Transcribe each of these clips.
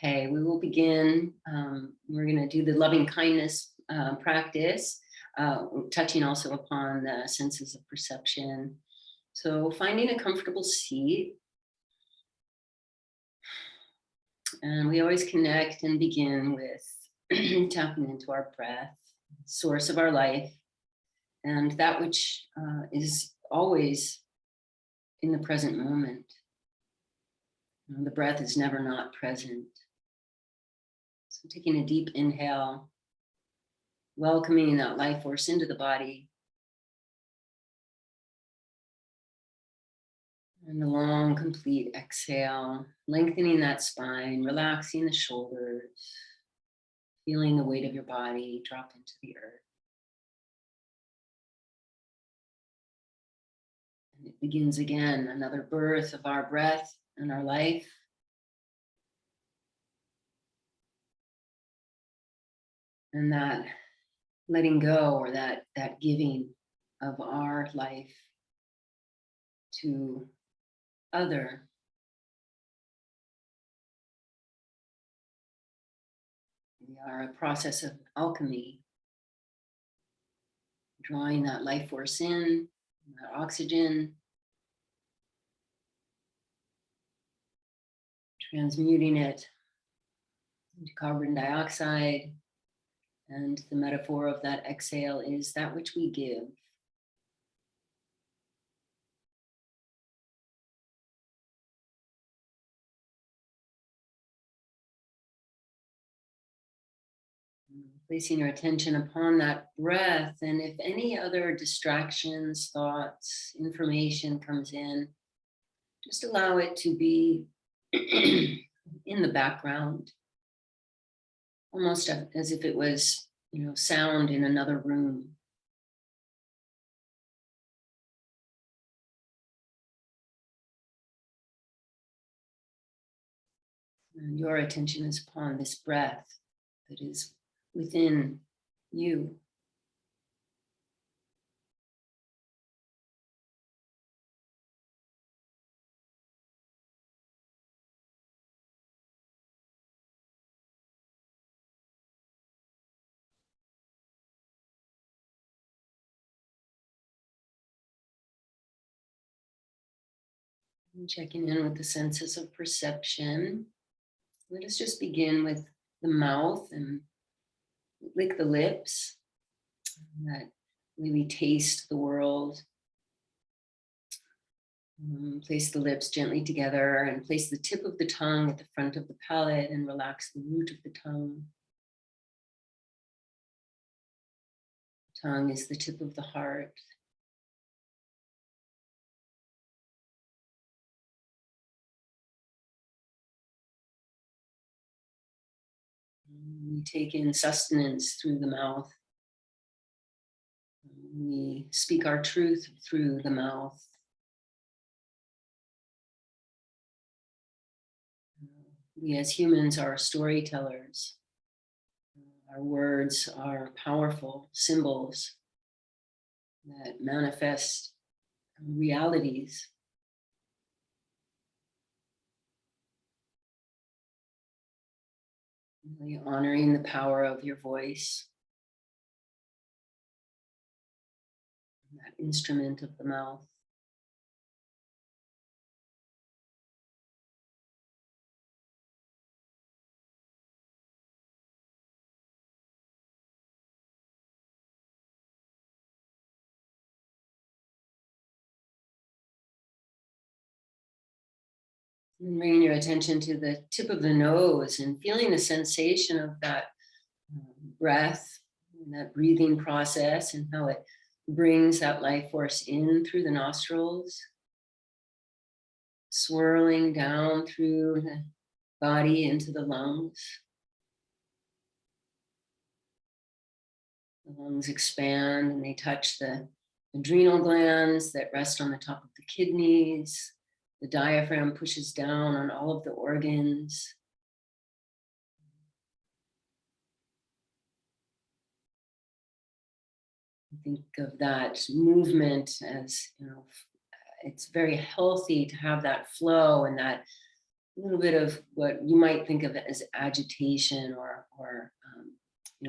Okay, we will begin. We're going to do the loving kindness practice, touching also upon the senses of perception. So finding a comfortable seat. And we always connect and begin with tapping into our breath, source of our life, and that which is always in the present moment. The breath is never not present. So taking a deep inhale, welcoming that life force into the body. And a long, complete exhale, lengthening that spine, relaxing the shoulders, feeling the weight of your body drop into the earth. And it begins again, another birth of our breath and our life. And that letting go, or that giving of our life to other. We are a process of alchemy, drawing that life force in, that oxygen, transmuting it into carbon dioxide. And the metaphor of that exhale is that which we give. Placing your attention upon that breath, and if any other distractions, thoughts, information comes in, just allow it to be in the background, almost as if it was, sound in another room. And your attention is upon this breath that is within you. And checking in with the senses of perception. Let us just begin with the mouth and lick the lips. That way we taste the world. Place the lips gently together and place the tip of the tongue at the front of the palate and relax the root of the tongue. The tongue is the tip of the heart. We take in sustenance through the mouth. We speak our truth through the mouth. We as humans are storytellers. Our words are powerful symbols that manifest realities. Really honoring the power of your voice, that instrument of the mouth. And bringing your attention to the tip of the nose and feeling the sensation of that breath and that breathing process and how it brings that life force in through the nostrils, swirling down through the body into the lungs. The lungs expand and they touch the adrenal glands that rest on the top of the kidneys. The diaphragm pushes down on all of the organs. Think of that movement as, it's very healthy to have that flow and that a little bit of what you might think of as agitation or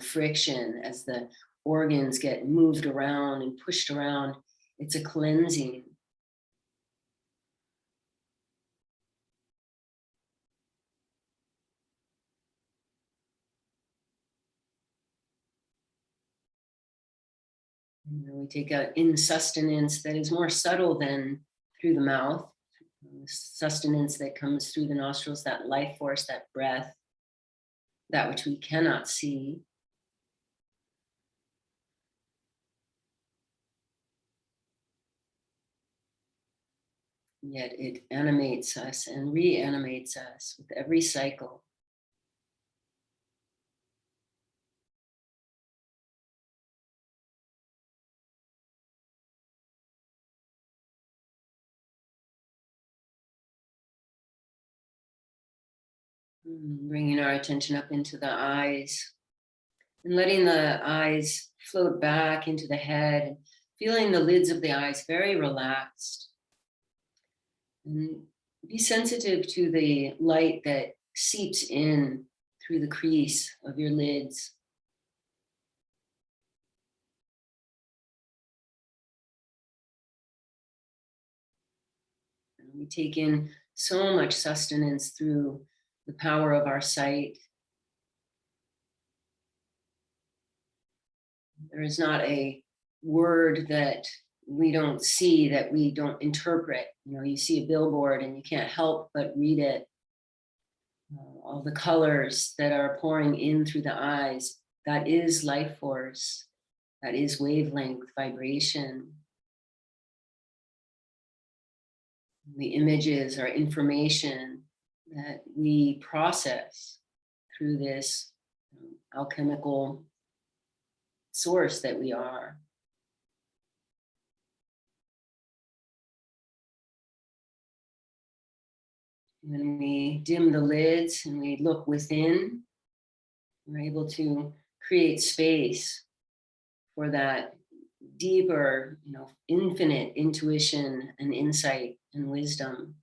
friction as the organs get moved around and pushed around. It's a cleansing. We take out in sustenance that is more subtle than through the mouth. Sustenance that comes through the nostrils, that life force, that breath, that which we cannot see. Yet it animates us and reanimates us with every cycle. Bringing our attention up into the eyes and letting the eyes float back into the head, feeling the lids of the eyes very relaxed. And be sensitive to the light that seeps in through the crease of your lids. And we take in so much sustenance through the power of our sight. There is not a word that we don't see, that we don't interpret. You see a billboard and you can't help but read it. All the colors that are pouring in through the eyes, that is life force. That is wavelength vibration. The images are information that we process through this alchemical source that we are. When we dim the lids and we look within, we're able to create space for that deeper, infinite intuition and insight and wisdom.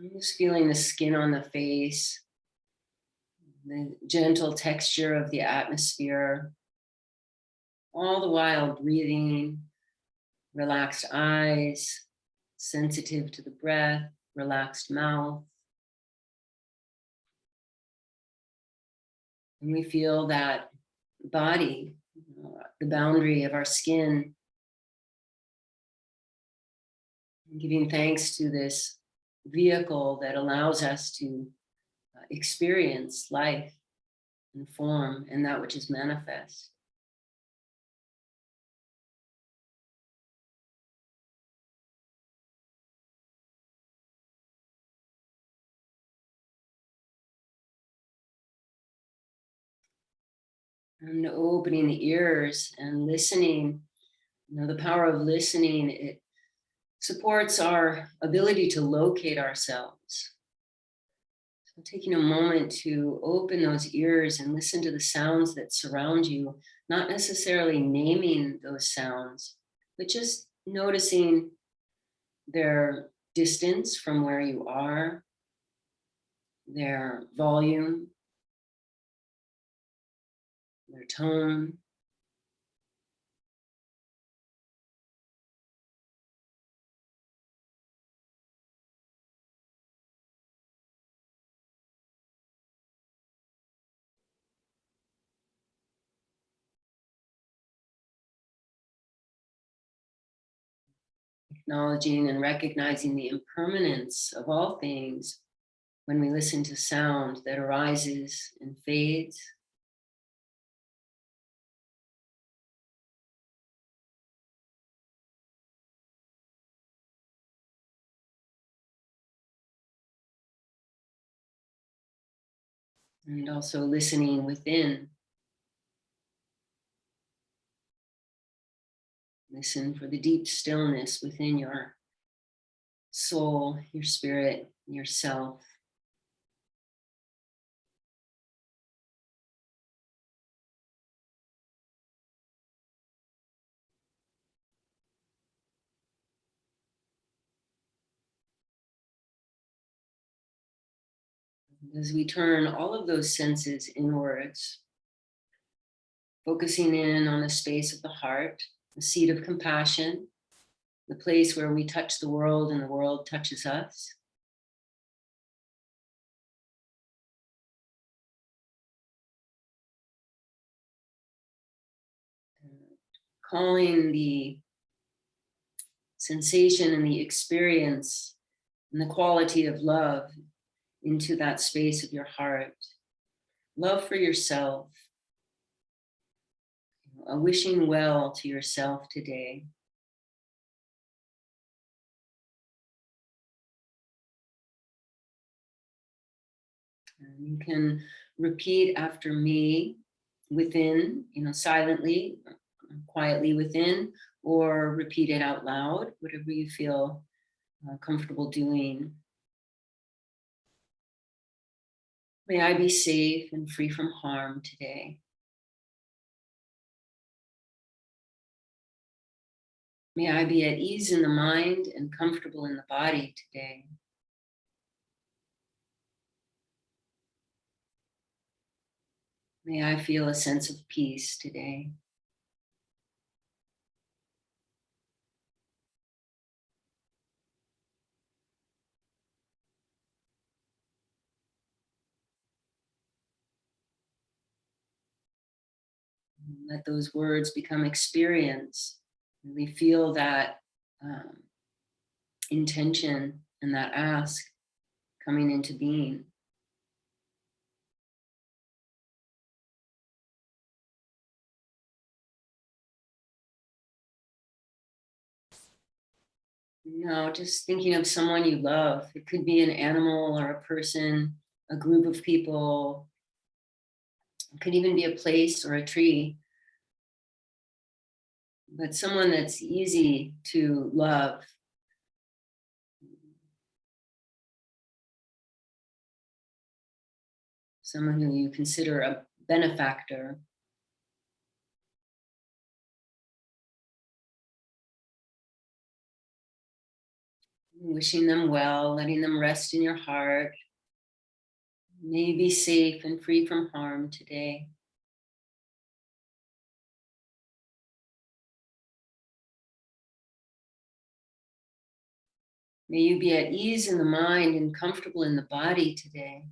I'm just feeling the skin on the face, the gentle texture of the atmosphere, all the while breathing, relaxed eyes, sensitive to the breath, relaxed mouth. And we feel that body, the boundary of our skin, giving thanks to this vehicle that allows us to experience life and form and that which is manifest. And opening the ears and listening, the power of listening, it supports our ability to locate ourselves. So taking a moment to open those ears and listen to the sounds that surround you, not necessarily naming those sounds, but just noticing their distance from where you are, their volume, their tone. Acknowledging and recognizing the impermanence of all things when we listen to sound that arises and fades. And also listening within. Listen for the deep stillness within your soul, your spirit, yourself. As we turn all of those senses inwards, focusing in on the space of the heart, the seat of compassion, the place where we touch the world and the world touches us. Calling the sensation and the experience and the quality of love into that space of your heart. Love for yourself, a wishing well to yourself today. And you can repeat after me within, silently, quietly within, or repeat it out loud, whatever you feel comfortable doing. May I be safe and free from harm today. May I be at ease in the mind and comfortable in the body today. May I feel a sense of peace today. Let those words become experience. Really feel that intention and that ask coming into being. No, just thinking of someone you love. It could be an animal or a person, a group of people. It could even be a place or a tree. But someone that's easy to love. Someone who you consider a benefactor. Wishing them well, letting them rest in your heart. May you be safe and free from harm today. May you be at ease in the mind and comfortable in the body today.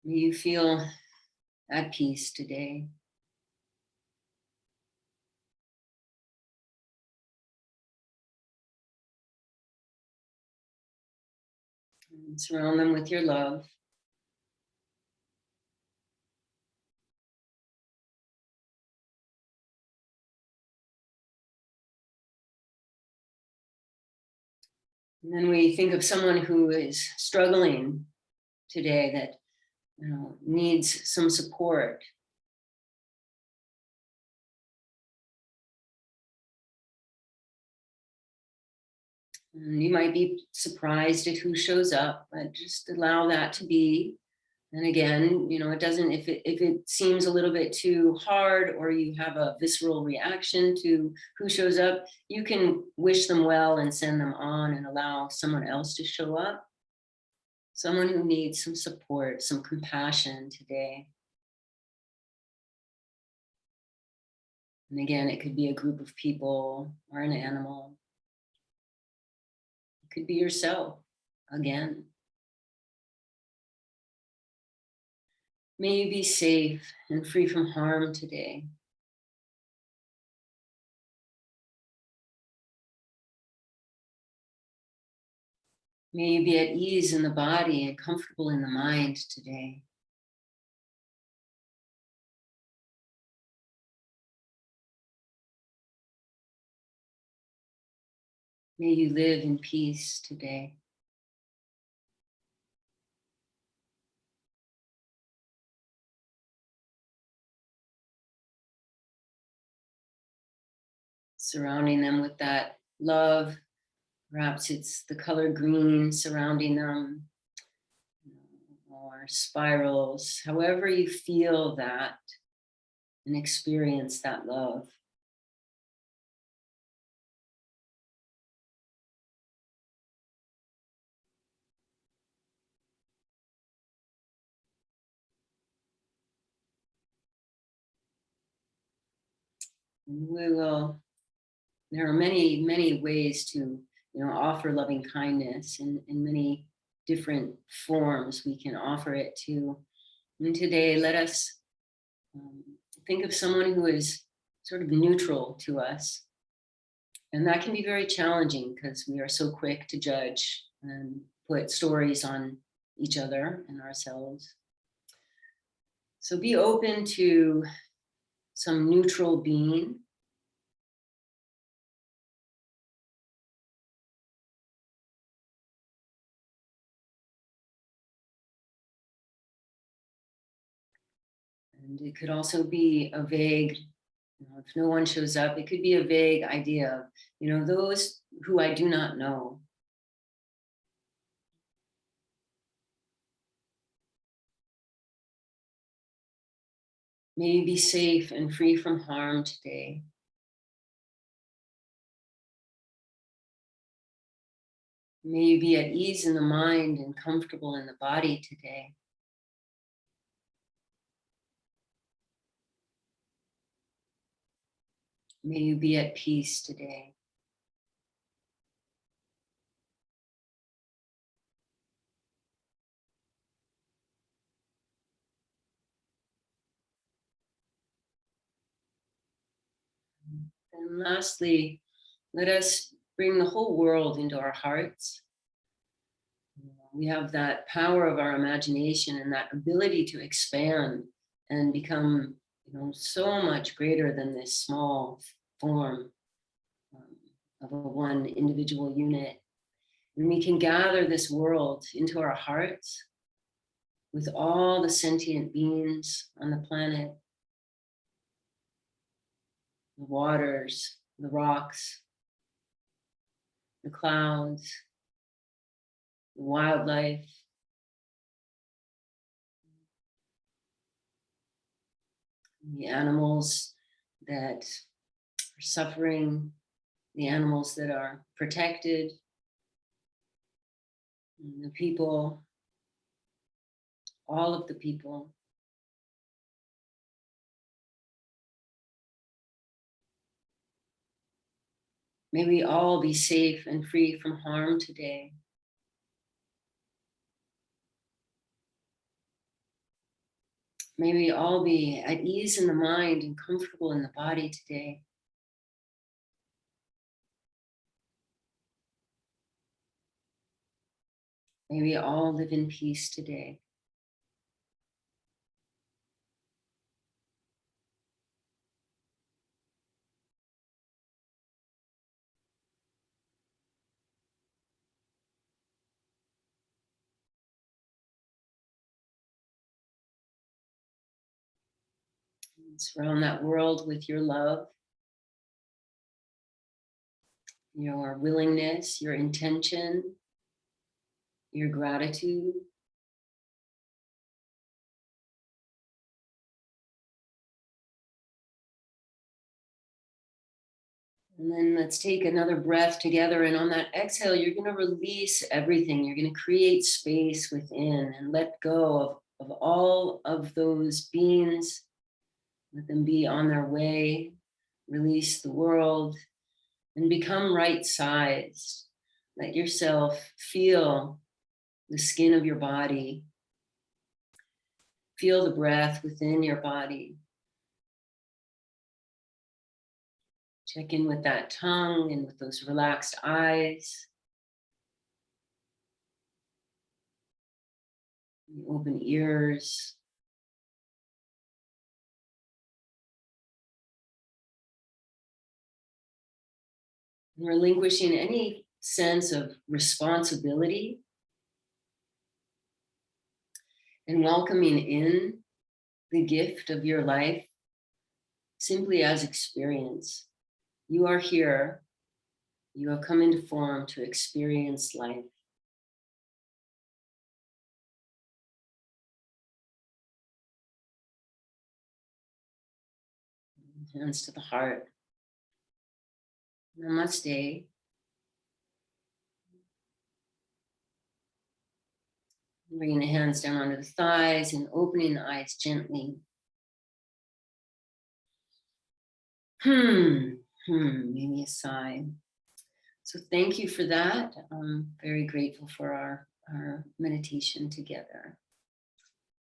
May you feel at peace today. And surround them with your love. And then we think of someone who is struggling today that needs some support. And you might be surprised at who shows up, but just allow that to be. And again, it doesn't, if it seems a little bit too hard or you have a visceral reaction to who shows up, you can wish them well and send them on and allow someone else to show up. Someone who needs some support, some compassion today. And again, it could be a group of people or an animal. It could be yourself again. May you be safe and free from harm today. May you be at ease in the body and comfortable in the mind today. May you live in peace today. Surrounding them with that love. Perhaps it's the color green surrounding them, or spirals, however you feel that and experience that love. We will, there are many, many ways to, offer loving kindness in many different forms. We can offer it to. And today, let us um, think of someone who is sort of neutral to us. And that can be very challenging because we are so quick to judge and put stories on each other and ourselves. So be open to some neutral being. And it could also be a vague, if no one shows up, it could be a vague idea of, those who I do not know. May you be safe and free from harm today. May you be at ease in the mind and comfortable in the body today. May you be at peace today. And lastly, let us bring the whole world into our hearts. We have that power of our imagination and that ability to expand and become, so much greater than this small form of a one individual unit. And we can gather this world into our hearts with all the sentient beings on the planet, the waters, the rocks, the clouds, the wildlife, the animals that are suffering, the animals that are protected, and the people, all of the people. May we all be safe and free from harm today. May we all be at ease in the mind and comfortable in the body today. May we all live in peace today. And surround that world with your love, your willingness, your intention, your gratitude. And then let's take another breath together. And on that exhale, you're going to release everything. You're going to create space within and let go of all of those beings. Let them be on their way. Release the world and become right sized. Let yourself feel the skin of your body. Feel the breath within your body. Check in with that tongue and with those relaxed eyes. Open ears. And relinquishing any sense of responsibility and welcoming in the gift of your life simply as experience. You are here. You have come into form to experience life. Hands to the heart. Namaste. Bringing the hands down onto the thighs and opening the eyes gently. Maybe a sigh. So thank you for that. I'm very grateful for our meditation together.